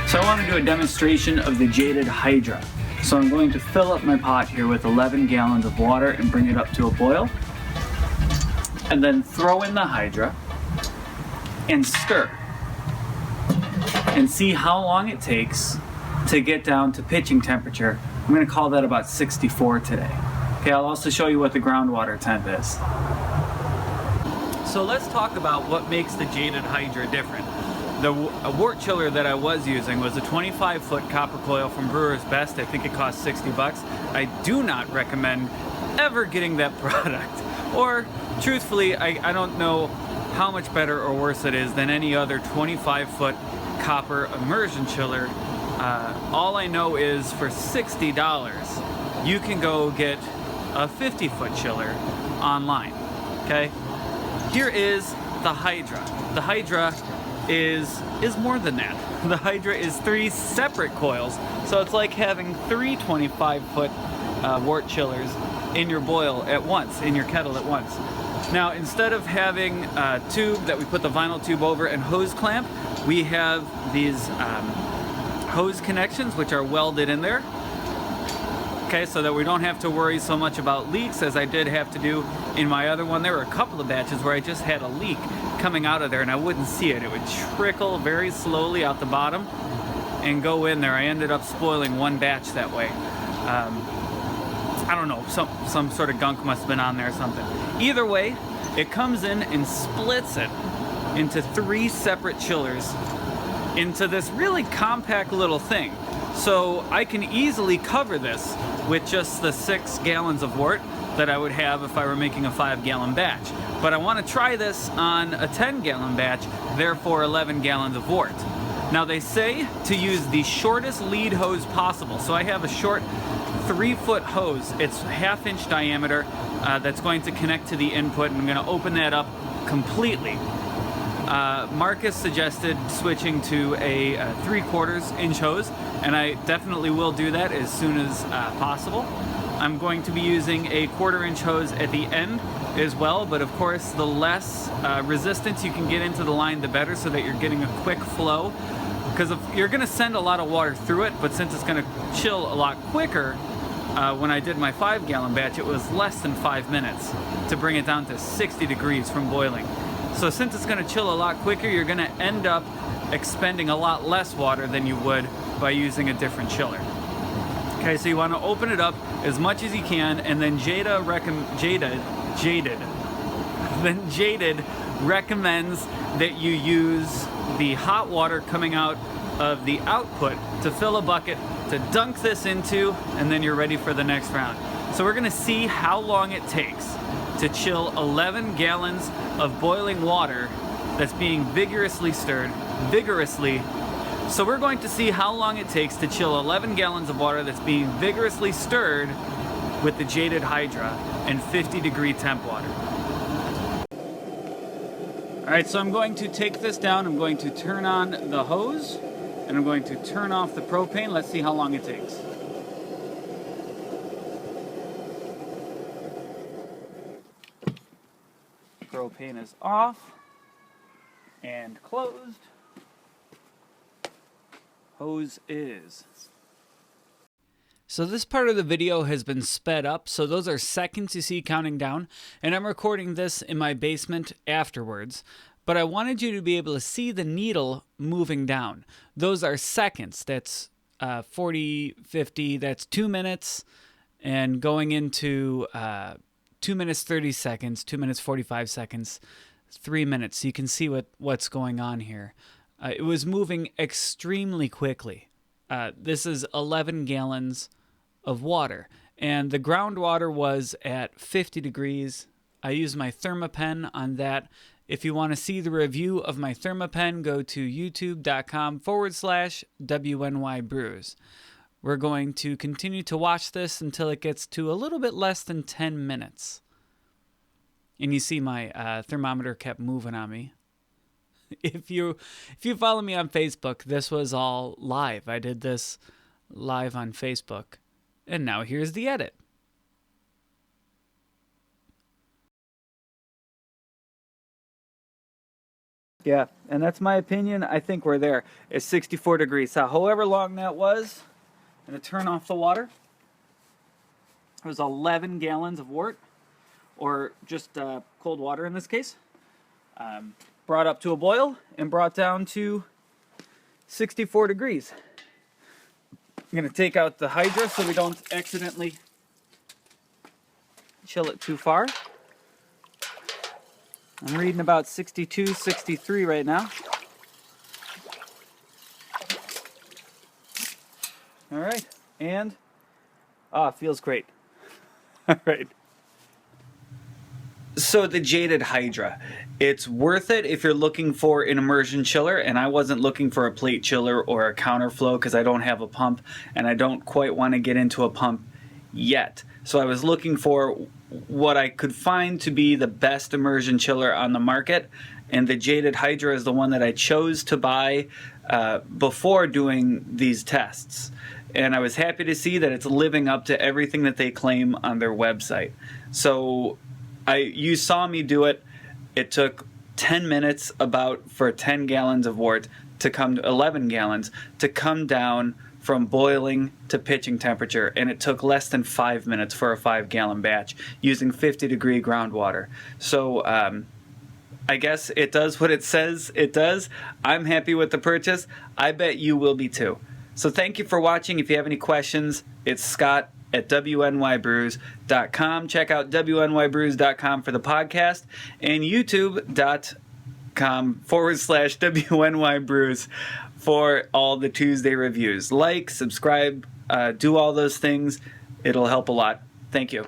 So I want to do a demonstration of the Jaded Hydra. So I'm going to fill up my pot here with 11 gallons of water and bring it up to a boil. And then throw in the Hydra and stir. And see how long it takes to get down to pitching temperature. I'm going to call that about 64 today. Okay, I'll also show you what the groundwater temp is. So let's talk about what makes the Jaded Hydra different. The Wort chiller that I was using was a 25-foot copper coil from Brewer's Best. I think it cost 60 bucks. I do not recommend ever getting that product. Or, truthfully, I don't know how much better or worse it is than any other 25-foot copper immersion chiller. All I know is for $60, you can go get a 50-foot chiller online, okay? Here is the Hydra. The Hydra is more than that. The Hydra is 3 separate coils, so it's like having 3 25-foot Wort chillers in your boil at once, in your kettle at once. Now, instead of having a tube that we put the vinyl tube over and hose clamp, we have these hose connections which are welded in there. Okay, so that we don't have to worry so much about leaks as I did have to do in my other one. There were a couple of batches where I just had a leak coming out of there and I wouldn't see it. It would trickle very slowly out the bottom and go in there. I ended up spoiling one batch that way. I don't know, some sort of gunk must have been on there or something. Either way, it comes in and splits it into 3 separate chillers into this really compact little thing. So I can easily cover this with just the 6 gallons of Wort that I would have if I were making a 5-gallon batch. But I want to try this on a 10-gallon batch, therefore 11 gallons of Wort. Now they say to use the shortest lead hose possible. So I have a short 3-foot hose. It's 1/2 inch diameter that's going to connect to the input, and I'm going to open that up completely. Marcus suggested switching to a 3/4 inch hose, and I definitely will do that as soon as possible. I'm going to be using a 1/4 inch hose at the end as well, but of course the less resistance you can get into the line, the better, so that you're getting a quick flow. Because you're going to send a lot of water through it, but since it's going to chill a lot quicker, when I did my 5-gallon batch, it was less than 5 minutes to bring it down to 60 degrees from boiling. So since it's going to chill a lot quicker, you're going to end up expending a lot less water than you would by using a different chiller. Okay, so you want to open it up as much as you can, and then Jaded recommends that you use the hot water coming out of the output to fill a bucket to dunk this into, and then you're ready for the next round. So we're going to see how long it takes to chill 11 gallons of boiling water that's being vigorously stirred. So we're going to see how long it takes to chill 11 gallons of water that's being vigorously stirred with the Jaded Hydra and 50-degree temp water. Alright, so I'm going to take this down. I'm going to turn on the hose, and I'm going to turn off the propane. Let's see how long it takes. Propane is off and closed. Hose is. So this part of the video has been sped up, so those are seconds you see counting down, and I'm recording this in my basement afterwards, but I wanted you to be able to see the needle moving down. Those are seconds. That's 40, 50, that's 2 minutes, and going into 2 minutes 30 seconds, 2 minutes 45 seconds, 3 minutes. So you can see what's going on here. It was moving extremely quickly. This is 11 gallons of water, and the groundwater was at 50 degrees. I used my ThermaPen on that. If you want to see the review of my ThermaPen, go to youtube.com/WNY Brews. We're going to continue to watch this until it gets to a little bit less than 10 minutes. And you see my thermometer kept moving on me. If you follow me on Facebook, this was all live. I did this live on Facebook. And now here's the edit. Yeah, and that's my opinion. I think we're there. It's 64 degrees. So however long that was, I'm going to turn off the water. It was 11 gallons of wort, or just cold water in this case. Brought up to a boil and brought down to 64 degrees. I'm going to take out the Hydra so we don't accidentally chill it too far. I'm reading about 62, 63 right now. All right, and feels great. All right. So the Jaded Hydra, it's worth it if you're looking for an immersion chiller, and I wasn't looking for a plate chiller or a counterflow because I don't have a pump and I don't quite want to get into a pump yet. So I was looking for what I could find to be the best immersion chiller on the market, and the Jaded Hydra is the one that I chose to buy before doing these tests. And I was happy to see that it's living up to everything that they claim on their website. So you saw me do it. It took 10 minutes about for 10 gallons of wort to come to 11 gallons to come down from boiling to pitching temperature, and it took less than 5 minutes for a 5-gallon batch using 50-degree groundwater. So I guess it does what it says it does. I'm happy with the purchase. I bet you will be too. So thank you for watching. If you have any questions, it's Scott at WNYBrews.com. Check out WNYBrews.com for the podcast and YouTube.com/WNYBrews for all the Tuesday reviews. Like, subscribe, do all those things. It'll help a lot. Thank you.